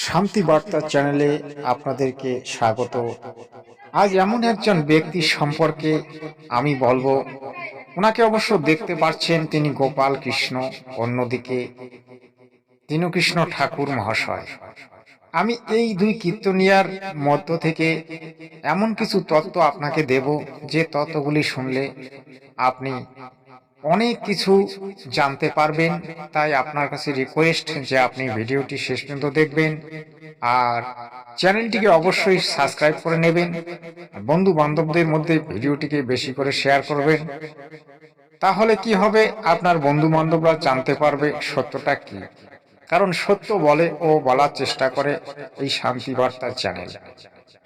শান্তি বার্তা চ্যানেলে আপনাদেরকে স্বাগত। আজ এমন একজন ব্যক্তি সম্পর্কে আমি বলবো, ওনাকে অবশ্য দেখতে পাচ্ছেন, তিনি গোপাল কৃষ্ণ, অন্যদিকে দীনকৃষ্ণ ঠাকুর মহাশয়। আমি এই দুই কীর্তনিয়ার মধ্য থেকে এমন কিছু তত্ত্ব আপনাকে দেব, যে তত্ত্বগুলি শুনলে আপনি অনেক কিছু জানতে পারবেন। তাই আপনার কাছে রিকোয়েস্ট যে আপনি ভিডিওটি শেষ পর্যন্ত দেখবেন আর চ্যানেলটিকে অবশ্যই সাবস্ক্রাইব করে নেবেন। বন্ধু বান্ধবদের মধ্যে ভিডিওটিকে বেশি করে শেয়ার করবেন। তাহলে কি হবে, আপনার বন্ধু বান্ধবরা জানতে পারবে সত্যটা কি। কারণ সত্য বলে ও বলার চেষ্টা করে এই শান্তি বার্তা চ্যানেল।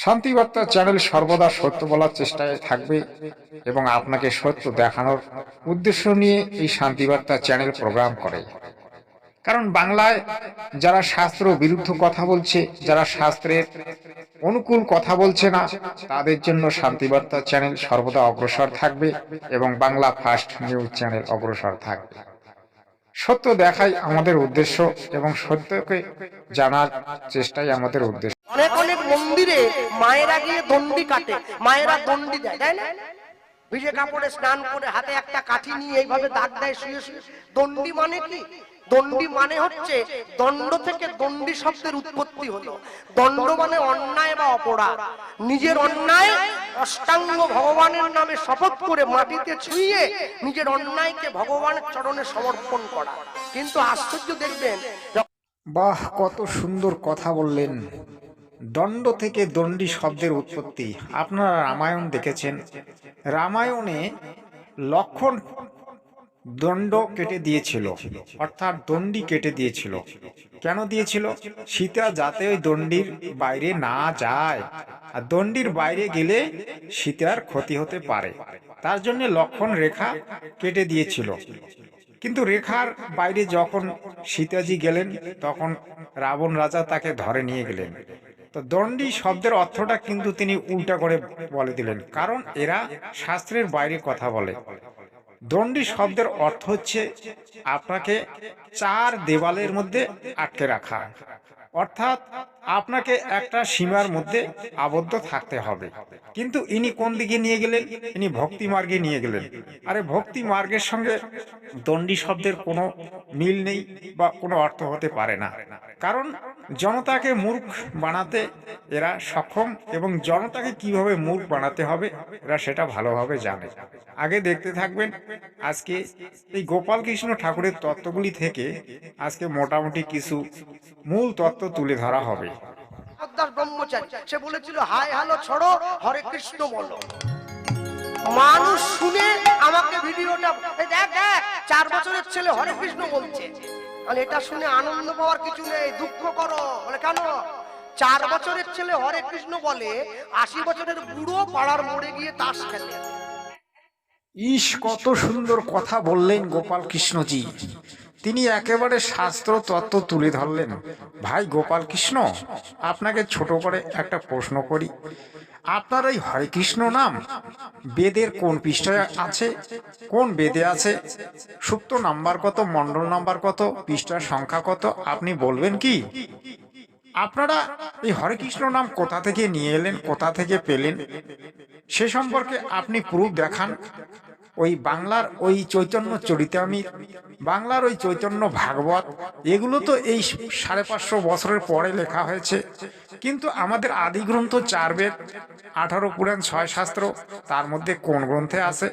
শান্তি বার্তা চ্যানেল সর্বদা সত্য বলার চেষ্টায় থাকবে এবং আপনাকে সত্য দেখানোর উদ্দেশ্য নিয়ে এই শান্তি বার্তা চ্যানেল প্রোগ্রাম করে। কারণ বাংলায় যারা শাস্ত্র বিরুদ্ধ কথা বলছে, যারা শাস্ত্রের অনুকূল কথা বলছে না, তাদের জন্য শান্তি বার্তা চ্যানেল সর্বদা অগ্রসর থাকবে এবং বাংলা ফার্স্ট নিউজ চ্যানেল অগ্রসর থাকবে। সত্য দেখাই আমাদের উদ্দেশ্য এবং সত্যকে জানার চেষ্টাই আমাদের উদ্দেশ্য। অনেক অনেক মন্দিরে মায়েরা গিয়ে দণ্ডি কাটে, মায়েরা দণ্ডি দেয়, তাই না? ভিজে কাপড়ে স্নান করে হাতে একটা কাঠি নিয়ে এইভাবে দাগ দেয় শুয়ে শুয়ে। দণ্ডি মানে কি? দণ্ডি মানে হচ্ছে, দণ্ড থেকে দণ্ডি শব্দের উৎপত্তি হলো। দণ্ড মানে অন্যায় বা অপরাধ। নিজের অন্যায় অষ্টাঙ্গ ভগবানের নামে শপথ করে মাটিতে ছুঁয়ে নিজের অন্যায়কে ভগবানের চরণে সমর্পণ করা। কিন্তু আশ্চর্য দেখবেন, বাহ, কত সুন্দর কথা বললেন। দণ্ড থেকে দণ্ডি শব্দের উৎপত্তি। আপনারা রামায়ণ দেখেছেন, রামায়ণে লক্ষ্মণ দণ্ড কেটে দিয়েছিল, অর্থাৎ দণ্ডি কেটে দিয়েছিল। কেন দিয়েছিল? সীতা যাতে ওই দণ্ডির বাইরে না যায়, আর দণ্ডির বাইরে গেলে সীতার ক্ষতি হতে পারে, তার জন্য লক্ষ্মণ রেখা কেটে দিয়েছিল। কিন্তু রেখার বাইরে যখন সীতাজি গেলেন, তখন রাবণ রাজা তাকে ধরে নিয়ে গেলেন। তো দণ্ডি শব্দের অর্থটা কিন্তু তিনি উল্টা করে বলে দিলেন, কারণ এরা শাস্ত্রের বাইরে কথা বলে। দণ্ডি শব্দের অর্থ হচ্ছে আপনাকে চার দেওয়ালের মধ্যে আটকে রাখা, অর্থাৎ আপনাকে একটা সীমার মধ্যে আবদ্ধ থাকতে হবে। কিন্তু ইনি কোন দিকে নিয়ে গেলেন? ইনি ভক্তি মার্গে নিয়ে গেলেন। আরে ভক্তি মার্গের সঙ্গে দণ্ডি শব্দের কোনো মিল নেই বা কোনো অর্থ হতে পারে না। কারণ জনতাকে মূর্খ বানাতে এরা সক্ষম এবং জনতাকে কিভাবে মূর্খ বানাতে হবে এরা সেটা ভালোভাবে জানে। আগে দেখতে থাকবেন। আজকে এই গোপাল কৃষ্ণ ঠাকুরের তত্ত্বগুলি থেকে আজকে মোটামুটি কিছু মূল তত্ত্ব তুলে ধরা হবে। ব্রহ্মচারী সে বলেছিল, হাই হ্যালো ছড়ো, হরে কৃষ্ণ বলো। মানুষ শুনে আমাকে ভিডিওটা দেখ দেখ, 4 বছরের ছেলে হরে কৃষ্ণ বলছে। মানে এটা শুনে আনন্দ পাওয়ার কিছু নেই, দুঃখ করো। বলে কেন? 4 বছরের ছেলে হরে কৃষ্ণ বলে, 80 বছরের বুড়ো পাড়ার মোড়ে গিয়ে তাস খেলে। ইস, কত সুন্দর কথা বললেন গোপাল কৃষ্ণজি। তিনি একেবারে শাস্ত্র তত্ত্ব তুলে ধরলেন। ভাই গোপাল কৃষ্ণ, আপনাকে ছোট করে একটা প্রশ্ন করি। আপনার এই হরে কৃষ্ণ নাম বেদের কোন পৃষ্ঠায় আছে? কোন বেদে আছে? সুক্ত নাম্বার কত, মণ্ডল নাম্বার কত, পৃষ্ঠার সংখ্যা কত, আপনি বলবেন কি? আপনারা এই হরে কৃষ্ণ নাম কোথা থেকে নিয়ে এলেন, কোথা থেকে পেলেন, সে সম্পর্কে আপনি প্রুফ দেখান। ওই বাংলার ওই চৈতন্য চরিতামৃত, বাংলার ওই চৈতন্য ভাগবত, এগুলো তো এই 550 বছরের পরে লেখা হয়েছে। কিন্তু আমাদের আদি গ্রন্থ 4 বেদ, 18 পুরাণ, 6 শাস্ত্র, তার মধ্যে কোন গ্রন্থে আছে?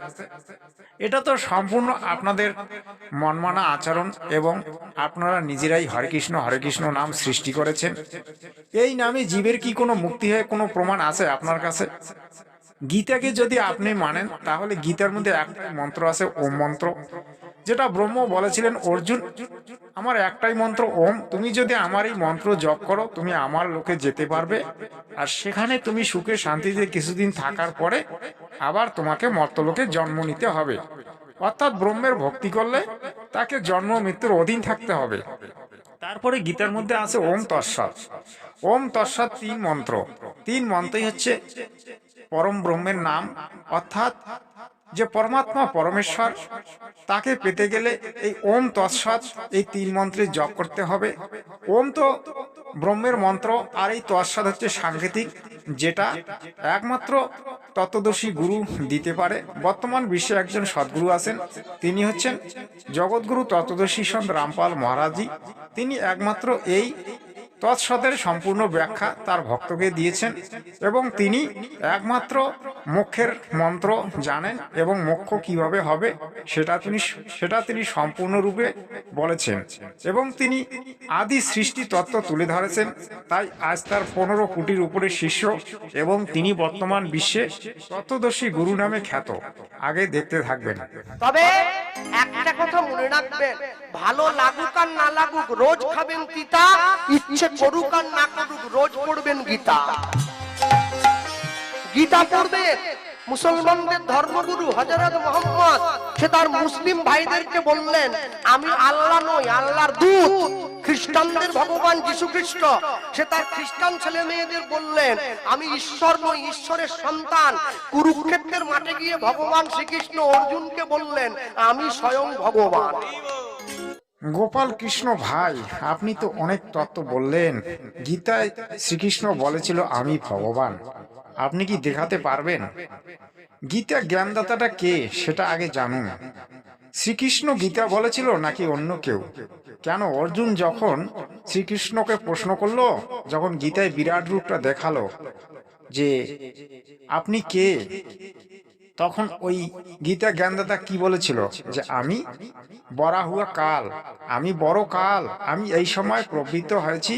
এটা তো সম্পূর্ণ আপনাদের মনমানা আচরণ এবং আপনারা নিজেরাই হরে কৃষ্ণ নাম সৃষ্টি করেছেন। এই নামে জীবের কি কোনো মুক্তি হয় কোনো প্রমাণ আছে আপনার কাছে? গীতাকে যদি আপনি মানেন, তাহলে গীতার মধ্যে একটাই মন্ত্র আছে, ওম মন্ত্র, যেটা ব্রহ্ম বলেছিলেন অর্জুন, আমার একটাই মন্ত্র ওম। তুমি যদি আমার এই মন্ত্র জপ করো, তুমি আমার লোকে যেতে পারবে, আর সেখানে তুমি সুখে শান্তিতে কিছুদিন থাকার পরে আবার তোমাকে মর্তলোকে জন্ম নিতে হবে। অর্থাৎ ব্রহ্মের ভক্তি করলে তাকে জন্ম মৃত্যুর অধীন থাকতে হবে। তারপরে গীতার মধ্যে আছে ওম তৎসৎ। ওম তৎসৎ 3 মন্ত্র, 3 মন্ত্রই হচ্ছে পরম ব্রহ্মের নাম, অর্থাৎ যে পরমাত্মা পরমেশ্বর, তাকে পেতে গেলে এই ওম তৎসৎ এই 3 মন্ত্রের জপ করতে হবে। ওম তো ব্রহ্মের মন্ত্র, আর এই তৎসৎ হচ্ছে সাংকেতিক, যেটা একমাত্র তত্ত্বদর্শী গুরু দিতে পারে। বর্তমান বিশ্বে একজন সদ্গুরু আছেন, তিনি হচ্ছেন জগৎগুরু তত্ত্বদর্শী সন্ত রামপাল মহারাজজি। তিনি একমাত্র এই তৎসতের সম্পূর্ণ ব্যাখ্যা তার ভক্তকে দিয়েছেন, এবং তিনি একমাত্র মোক্ষের মন্ত্র জানেন, এবং মোক্ষ কিভাবে হবে সেটা তিনি সম্পূর্ণরূপে বলেছেন, এবং তিনি আদি সৃষ্টি তত্ত্ব তুলে ধরেছেন। তাই আজ তার 15 কোটির উপরে শিষ্য, এবং তিনি বর্তমান বিশ্বে তত্ত্বদর্শী গুরু নামে খ্যাত। আগে দেখতে থাকবেন। তবে একটা কথা মনে রাখবেন, ভালো লাগুক আর না লাগুক রোজ খাবেন তিতা, ইচ্ছে করুক আর না করুক রোজ পড়বেন গীতা। গীতা পড়বেন। মুসলমানদের ধর্মগুরু হযরত মুহাম্মদ সে তার মুসলিম ভাইদেরকে বললেন, আমি আল্লাহ নই, আল্লাহর দূত। খ্রিস্টানদের ভগবান যীশু খ্রিস্ট সে তার খ্রিস্টান ছেলে মেয়েদের বললেন, আমি ঈশ্বর নই, ঈশ্বরের সন্তান। কুরুক্ষেত্রের মাঠে গিয়ে ভগবান শ্রীকৃষ্ণ অর্জুনকে বললেন, আমি স্বয়ং ভগবান। গোপাল কৃষ্ণ ভাই, আপনি তো অনেক তত্ত্ব বললেন। গীতায় শ্রীকৃষ্ণ বলেছিল আমি ভগবান, আপনি কি দেখাতে পারবেন? গীতা জ্ঞানদাতাটা কে সেটা আগে জানুন। শ্রীকৃষ্ণ গীতা বলেছিল নাকি অন্য কেউ? কেন অর্জুন যখন শ্রীকৃষ্ণকে প্রশ্ন করলো, যখন গীতায় বিরাট রূপটা দেখালো যে আপনি কে, তখন ওই গীতা জ্ঞানদাতা কি বলেছিল? যে আমি বরাহুয়া কাল, আমি বড় কাল, আমি এই সময় প্রবৃত্ত হয়েছি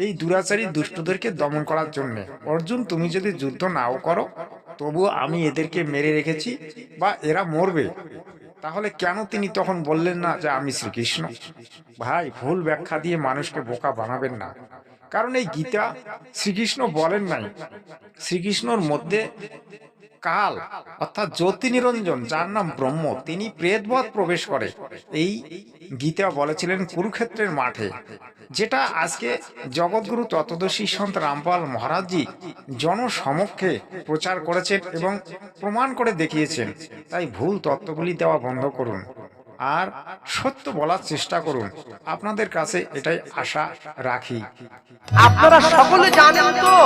এই দুরাচারী দুষ্টদেরকে দমন করার জন্য। অর্জুন, তুমি যদি যুদ্ধ নাও করো তবুও আমি এদেরকে মেরে রেখেছি, বা এরা মরবে। তাহলে কেন তিনি তখন বললেন না যে আমি শ্রীকৃষ্ণ? ভাই, ভুল ব্যাখ্যা দিয়ে মানুষকে বোকা বানাবেন না। কারণ এই গীতা শ্রীকৃষ্ণ বলেন নাই। শ্রীকৃষ্ণর মধ্যে কাল অর্থাৎ জ্যোতি নিরঞ্জন, যার নাম ব্রহ্ম, তিনি প্রেতবৎ প্রবেশ করে। এই গীতা বলেছিলেন কুরুক্ষেত্রের মাঠে, যেটা আজকে জগৎগুরু তত্ত্বদর্শী সন্ত রামপাল মহারাজজি জনসমক্ষে প্রচার করেছেন এবং প্রমাণ করে দেখিয়েছেন। তাই ভুল তত্ত্বগুলি দেওয়া বন্ধ করুন, আর সত্য বলার চেষ্টা করুন। আপনাদের কাছে এটাই আশা রাখি। আপনারা সকলে জানেন তো,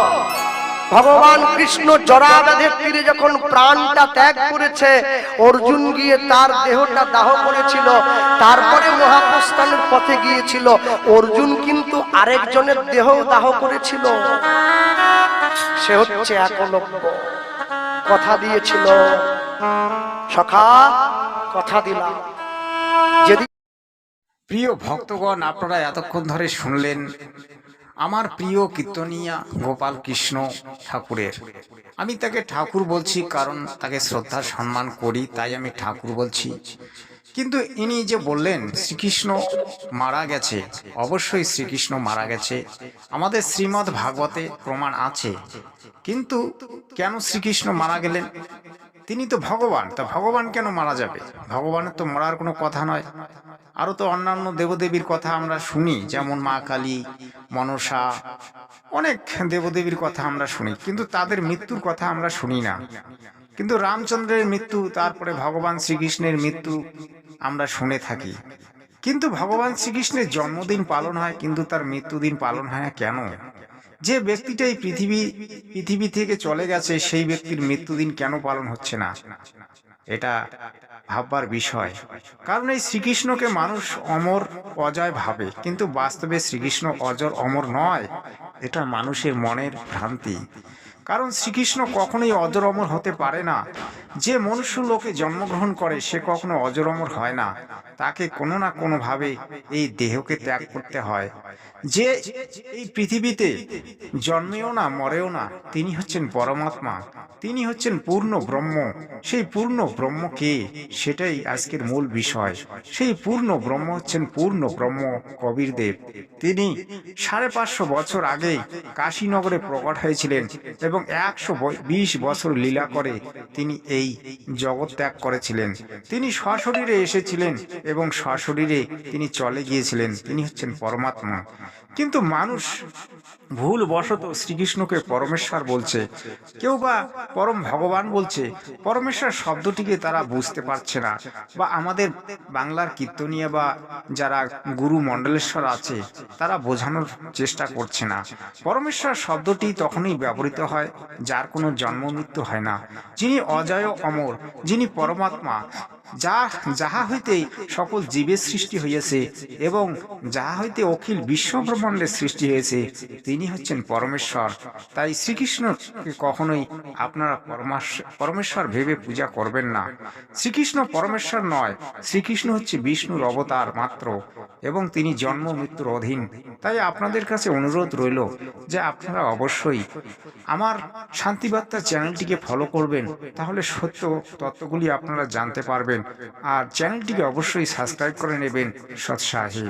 ভগবান কৃষ্ণ জরাব্যাধের তীরে যখন প্রাণটা ত্যাগ করেছে, অর্জুন গিয়ে তার দেহটা দাহ করেছিল, তারপরে মহাপ্রস্থানের পথে গিয়েছিল। অর্জুন কিন্তু আরেকজনের দেহ দাহ করেছিল, সে হচ্ছে একলব্য। কথা দিয়েছিল, সখা কথা দিলাম। যেদিন প্রিয় ভক্তগণ, আপনারা এতক্ষণ ধরে শুনলেন আমার প্রিয় কীর্তনিয়া গোপাল কৃষ্ণ ঠাকুরের। আমি তাকে ঠাকুর বলছি কারণ তাকে শ্রদ্ধা সম্মান করি, তাই আমি ঠাকুর বলছি। কিন্তু ইনি যে বললেন শ্রীকৃষ্ণ মারা গেছে, অবশ্যই শ্রীকৃষ্ণ মারা গেছে, আমাদের শ্রীমদ্ ভাগবতে প্রমাণ আছে। কিন্তু কেন শ্রীকৃষ্ণ মারা গেলেন? তিনি তো ভগবান, তা ভগবান কেন মারা যাবে? ভগবানের তো মরার কোনো কথা নয়। আরও তো অন্যান্য দেবদেবীর কথা আমরা শুনি, যেমন মা কালী, মনসা, অনেক দেবদেবীর কথা আমরা শুনি, কিন্তু তাদের মৃত্যুর কথা আমরা শুনি না। কিন্তু রামচন্দ্রের মৃত্যু, তারপরে ভগবান শ্রীকৃষ্ণের মৃত্যু আমরা শুনে থাকি। কিন্তু ভগবান শ্রীকৃষ্ণের জন্মদিন পালন হয়, কিন্তু তার মৃত্যুদিন পালন হয় না কেন? যে ব্যক্তিটা এই পৃথিবী থেকে চলে গেছে, সেই ব্যক্তির মৃত্যুদিন কেন পালন হচ্ছে না? এটা ভাববার বিষয়। কারণ এই শ্রীকৃষ্ণকে মানুষ অমর অজয় ভাবে, কিন্তু বাস্তবে শ্রীকৃষ্ণ অজর অমর নয়। এটা মানুষের মনের ভ্রান্তি। কারণ শ্রীকৃষ্ণ কখনোই অজর অমর হতে পারে না। যে মনুষ্য লোকে জন্মগ্রহণ করে সে কখনো অজর অমর হয় না, তাকে কোনো না কোনোভাবে এই দেহকে ত্যাগ করতে হয়। যে এই পৃথিবীতে জন্মেও না মরেও না, তিনি হচ্ছেন পরমাত্মা, তিনি হচ্ছেন পূর্ণ ব্রহ্ম। সেই পূর্ণ ব্রহ্ম কে, সেটাই আজকের মূল বিষয়। সেই পূর্ণ ব্রহ্ম হচ্ছেন পূর্ণ ব্রহ্ম কবিরদেব। তিনি 550 বছর আগে কাশীনগরে প্রকট হয়েছিলেন এবং 120 বছর লীলা করে তিনি এই জগৎ ত্যাগ করেছিলেন। তিনি সশরীরে এসেছিলেন এবং সশরীরে তিনি চলে গিয়েছিলেন। তিনি হচ্ছেন পরমাত্মা। কিন্তু মানুষ ভুল বশত শ্রীকৃষ্ণকে পরমেশ্বর বলছে, কেউ বা পরম ভগবান বলছে। পরমেশ্বর শব্দটিকে তারা বুঝতে পারছে না, বা আমাদের বাংলার কীর্তনীয় বা যারা গুরু মণ্ডলেশ্বর আছে তারা বোঝানোর চেষ্টা করছে না। পরমেশ্বর শব্দটি তখনই ব্যবহৃত হয় যার কোনো জন্ম মৃত্যু হয় না, যিনি অজয় অমর, যিনি পরমাত্মা, যাহা হইতে সকল জীবের সৃষ্টি হইয়াছে এবং যাহা হইতে অখিল বিশ্বব্রহ্মাণ্ডের সৃষ্টি হয়েছে, তিনি হচ্ছেন পরমেশ্বর। তাই শ্রীকৃষ্ণকে কখনোই আপনারা পরমেশ্বর ভেবে পূজা করবেন না। শ্রীকৃষ্ণ পরমেশ্বর নয়, শ্রীকৃষ্ণ হচ্ছে বিষ্ণুর অবতার মাত্র, এবং তিনি জন্ম মৃত্যুর অধীন। তাই আপনাদের কাছে অনুরোধ রইল যে আপনারা অবশ্যই আমার শান্তিবার্তা চ্যানেলটিকে ফলো করবেন, তাহলে সত্য তত্ত্বগুলি আপনারা জানতে পারবেন। আর চ্যানেলটিকে অবশ্যই সাবস্ক্রাইব করে নেবেন সৎসাহে।